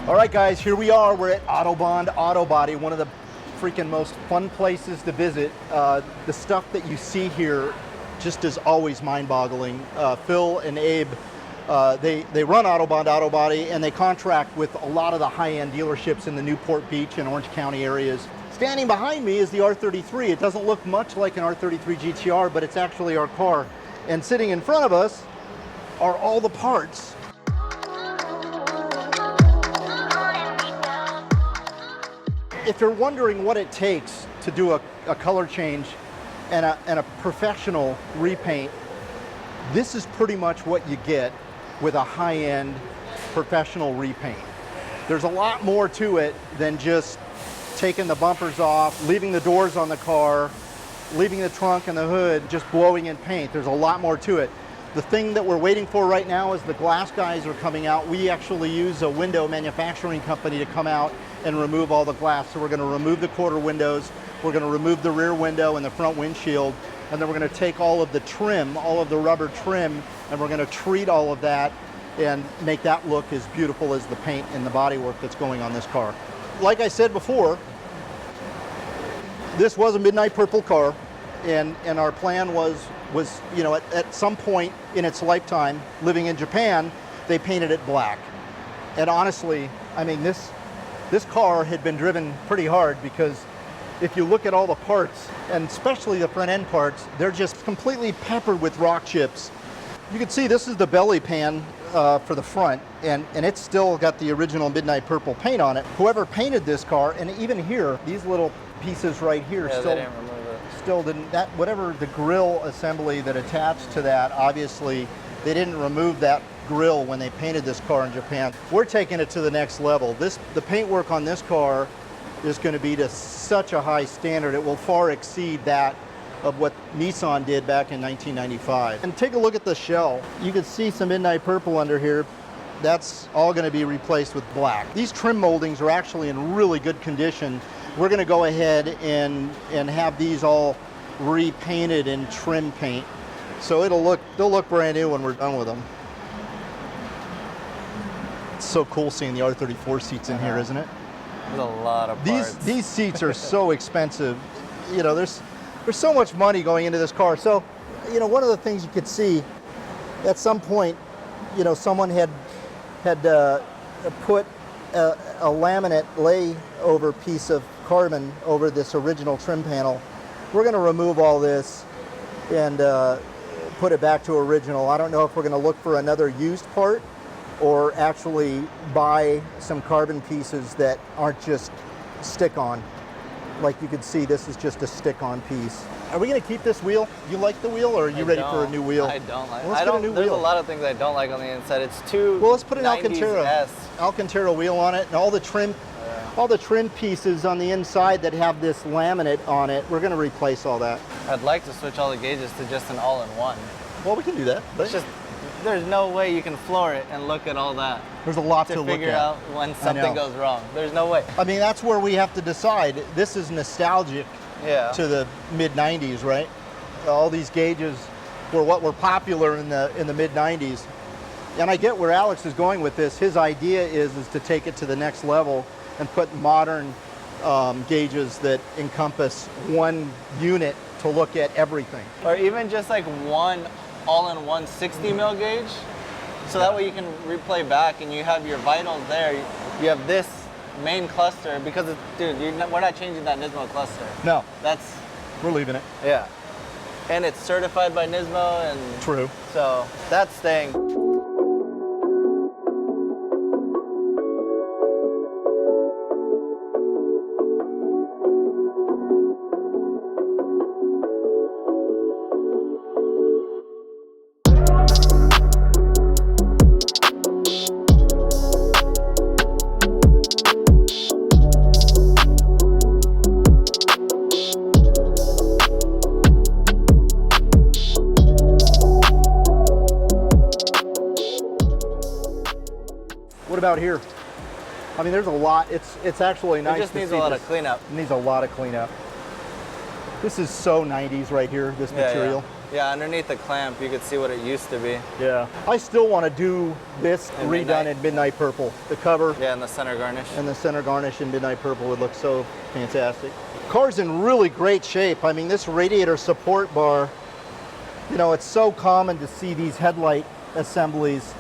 All right, guys, here we are. We're at Autobahn Autobody, one of the freaking most fun places to visit. The stuff that you see here just is always mind-boggling. Phil and Abe, they run Autobahn Autobody, and they contract with a lot of the high-end dealerships in the Newport Beach and Orange County areas. Standing behind me is the R33. It doesn't look much like an R33 GTR, but it's actually our car. And sitting in front of us are all the parts. If you're wondering what it takes to do a color change and a professional repaint, this is pretty much what you get with a high-end professional repaint. There's a lot more to it than just taking the bumpers off, leaving the doors on the car, leaving the trunk and the hood, just blowing in paint. There's a lot more to it. The thing that we're waiting for right now is the glass guys are coming out. We actually use a window manufacturing company to come out and remove all the glass. So we're going to remove the quarter windows, we're going to remove the rear window and the front windshield, and then we're going to take all of the trim, all of the rubber trim, and we're going to treat all of that and make that look as beautiful as the paint and the bodywork that's going on this car. Like I said before, this was a midnight purple car, and our plan was you know, at some point in its lifetime, living in Japan, they painted it black. And honestly, I mean, this car had been driven pretty hard, because if you look at all the parts, and especially the front end parts, they're just completely peppered with rock chips. You can see this is the belly pan for the front, and it's still got the original midnight purple paint on it. Whoever painted this car, and even here, these little pieces right here, yeah, still didn't, that whatever the grill assembly that attached to that, obviously they didn't remove that grill when they painted this car in Japan. We're taking it to the next level. The paintwork on this car is going to be to such a high standard, it will far exceed that of what Nissan did back in 1995. And take a look at the shell. You can see some midnight purple under here. That's all going to be replaced with black. These trim moldings are actually in really good condition. We're going to go ahead and have these all repainted in trim paint. So they'll look brand new when we're done with them. It's so cool seeing the R34 seats in here, isn't it? There's a lot of parts. These seats are so expensive. You know, there's so much money going into this car. So, you know, one of the things you could see at some point, you know, someone had put a laminate layover piece of carbon over this original trim panel. We're going to remove all this and put it back to original. I don't know if we're going to look for another used part or actually buy some carbon pieces that aren't just stick-on. Like you can see, this is just a stick-on piece. Are we going to keep this wheel? You like the wheel, or are you ready for a new wheel? I don't like it. Well, let's get a new there's wheel. a lot of things I don't like on the inside. It's too Well, let's put an 90s-esque. Alcantara wheel on it, and all the trim pieces on the inside that have this laminate on it, we're going to replace all that. I'd like to switch all the gauges to just an all-in-one. Well, we can do that. It's just, there's no way you can floor it and look at all that. There's a lot to look at. To figure out when something goes wrong. There's no way. I mean, that's where we have to decide. This is nostalgic to the mid-90s, right? All these gauges were what were popular in the mid-90s. And I get where Alex is going with this. His idea is to take it to the next level and put modern gauges that encompass one unit to look at everything. Or even just like one all-in-one 60 mil gauge. So that way you can replay back and you have your vitals there. You have this main cluster, because dude, we're not changing that Nismo cluster. No. We're leaving it. Yeah. And it's certified by Nismo, and true. So that's staying. What about here? I mean, there's a lot. It's actually nice. It just needs a lot of cleanup. It needs a lot of cleanup. This is so 90s right here, this material. Yeah, underneath the clamp, you could see what it used to be. Yeah. I still want to do this In redone midnight. in midnight purple. The cover Yeah, and the center garnish. and the center garnish in midnight purple would look so fantastic. Car's in really great shape. I mean, this radiator support bar, you know, it's so common to see these headlight assemblies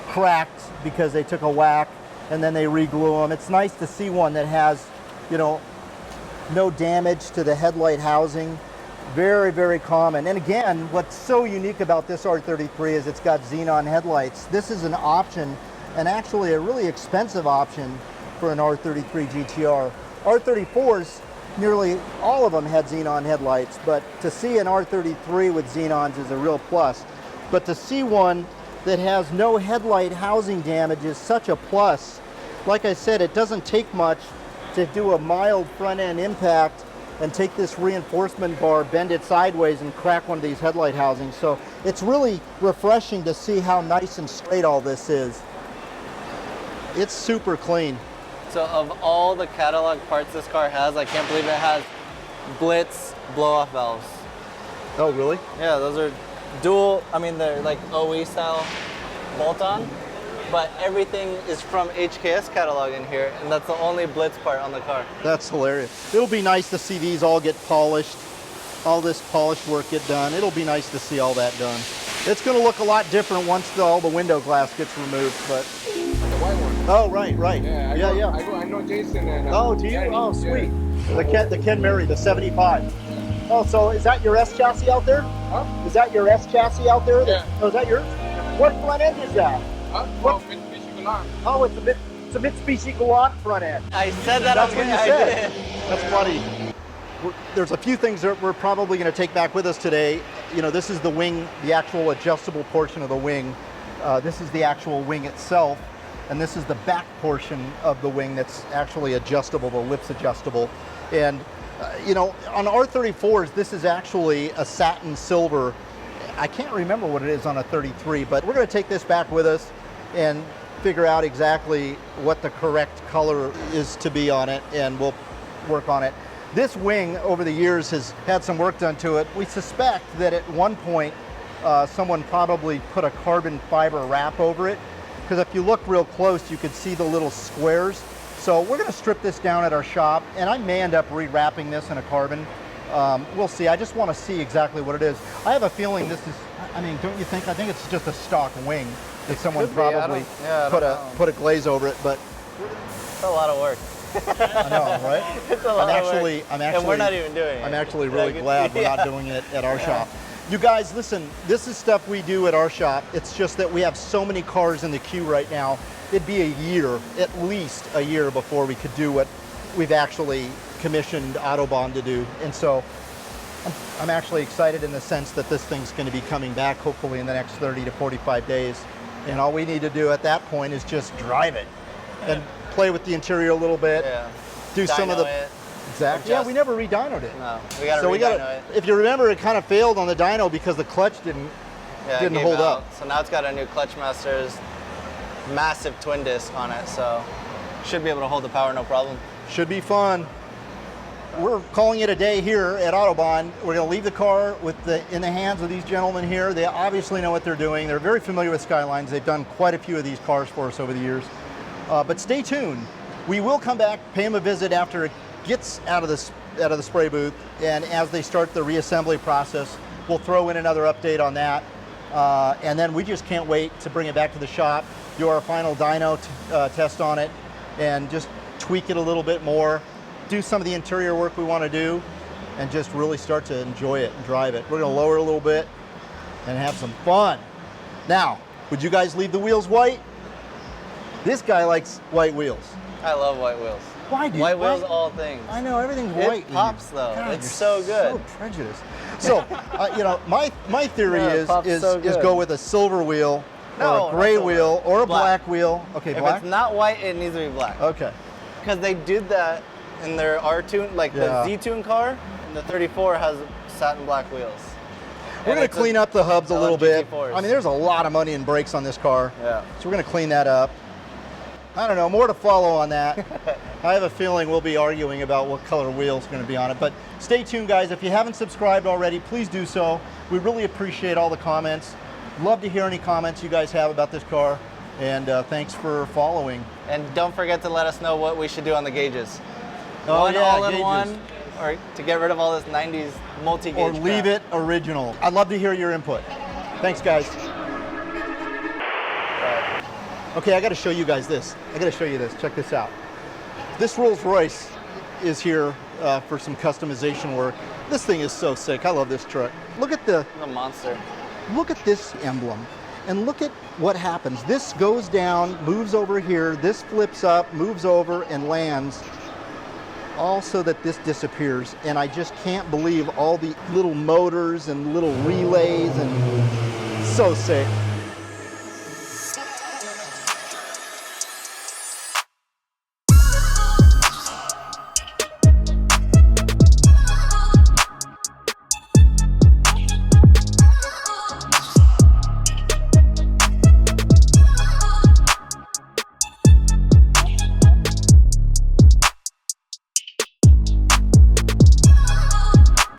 cracked because they took a whack and then they re-glue them. It's nice to see one that has, you know, no damage to the headlight housing. Very, very common. And again, what's so unique about this R33 is it's got xenon headlights. This is an option, and actually a really expensive option for an R33 GTR. R34s, nearly all of them had xenon headlights, but to see an R33 with xenons is a real plus. But to see one that has no headlight housing damage is such a plus. Like I said, it doesn't take much to do a mild front end impact and take this reinforcement bar, bend it sideways, and crack one of these headlight housings. So it's really refreshing to see how nice and straight all this is. It's super clean. So of all the catalog parts this car has, I can't believe it has Blitz blow-off valves. Oh, really? Yeah, those are dual, I mean, they're like OE style bolt-on, but everything is from HKS catalog in here, and that's the only Blitz part on the car. That's hilarious. It'll be nice to see these all get polished, all this polished work get done. It'll be nice to see all that done. It's going to look a lot different once all the window glass gets removed, but... The white one. Oh, right. Yeah, I know Jason and. Oh, do you? Danny, Oh, sweet. yeah. The Ken Murray, the 75. Oh, so is that your S chassis out there? Huh? Is that your S chassis out there? Yeah. Oh, is that yours? What front end is that? Huh? What? Oh, Mitsubishi Galant. Oh, it's a Mitsubishi Galant front end. I said that That's on what you I said. did. That's funny. There's a few things that we're probably going to take back with us today. You know, this is the wing, the actual adjustable portion of the wing. This is the actual wing itself. And this is the back portion of the wing that's actually adjustable, the lips adjustable. And, you know, on R34s, this is actually a satin silver. I can't remember what it is on a 33, but we're going to take this back with us and figure out exactly what the correct color is to be on it, and we'll work on it. This wing, over the years, has had some work done to it. We suspect that at one point, someone probably put a carbon fiber wrap over it, because if you look real close, you could see the little squares. So we're going to strip this down at our shop, and I may end up rewrapping this in a carbon. We'll see. I just want to see exactly what it is. I have a feeling this is, I mean, don't you think? I think it's just a stock wing that someone probably put a glaze over it, but It's a lot of work. I know, right? It's a lot of work. I'm actually, and we're not even doing it. I'm actually really Yeah, glad we're not yeah. doing it at our shop. You guys, listen, this is stuff we do at our shop. It's just that we have so many cars in the queue right now. It'd be a year, at least a year, before we could do what we've actually commissioned Autobahn to do. And so I'm actually excited in the sense that this thing's going to be coming back hopefully in the next 30 to 45 days. And all we need to do at that point is just drive it and play with the interior a little bit. Yeah. Do some of the... Dyno it. Exactly. Yeah, we never re-dynoed it. No, we got to So re-dyno it. if you remember, it kind of failed on the dyno because the clutch didn't Yeah, it didn't gave hold out. up. So now it's got a new clutch masters, massive twin disc on it, so should be able to hold the power no problem. Should be fun. We're calling it a day here at Autobahn. We're going to leave the car in the hands of these gentlemen here. They obviously know what they're doing. They're very familiar with Skylines. They've done quite a few of these cars for us over the years. But stay tuned. We will come back, pay them a visit after it gets out of the spray booth, and as they start the reassembly process, we'll throw in another update on that. And then we just can't wait to bring it back to the shop, do our final dyno test on it, and just tweak it a little bit more, do some of the interior work we want to do, and just really start to enjoy it and drive it. We're going to lower it a little bit and have some fun. Now, would you guys leave the wheels white? This guy likes white wheels. I love white wheels. Why do you? White wheels, why? all things. I know, everything's It white. pops, though. God, It's you're so good. So prejudiced. So, you know, my theory Yeah, it is pops so good. go with a silver wheel, No, or a gray not silver. wheel, or a Black. black wheel. Okay, If black. it's not white, it needs to be black. Okay. Because they did that in their R-Tune, like Yeah. the Z-Tune car, and the 34 has satin black wheels. We're going to clean up the hubs a little bit. LMGT4s. I mean, there's a lot of money in brakes on this car. Yeah. So we're going to clean that up. I don't know, more to follow on that. I have a feeling we'll be arguing about what color wheels are going to be on it. But stay tuned, guys. If you haven't subscribed already, please do so. We really appreciate all the comments. Love to hear any comments you guys have about this car. And thanks for following. And don't forget to let us know what we should do on the gauges. Oh, One yeah, all-in-one, or to get rid of all this 90s multi-gauge Or leave crap. it original. I'd love to hear your input. Thanks, guys. Okay, I got to show you guys this. I got to show you this. Check this out. This Rolls Royce is here for some customization work. This thing is so sick. I love this truck. Look at The monster. look at this emblem, and look at what happens. This goes down, moves over here. This flips up, moves over, and lands. All so that this disappears. And I just can't believe all the little motors and little relays, and so sick.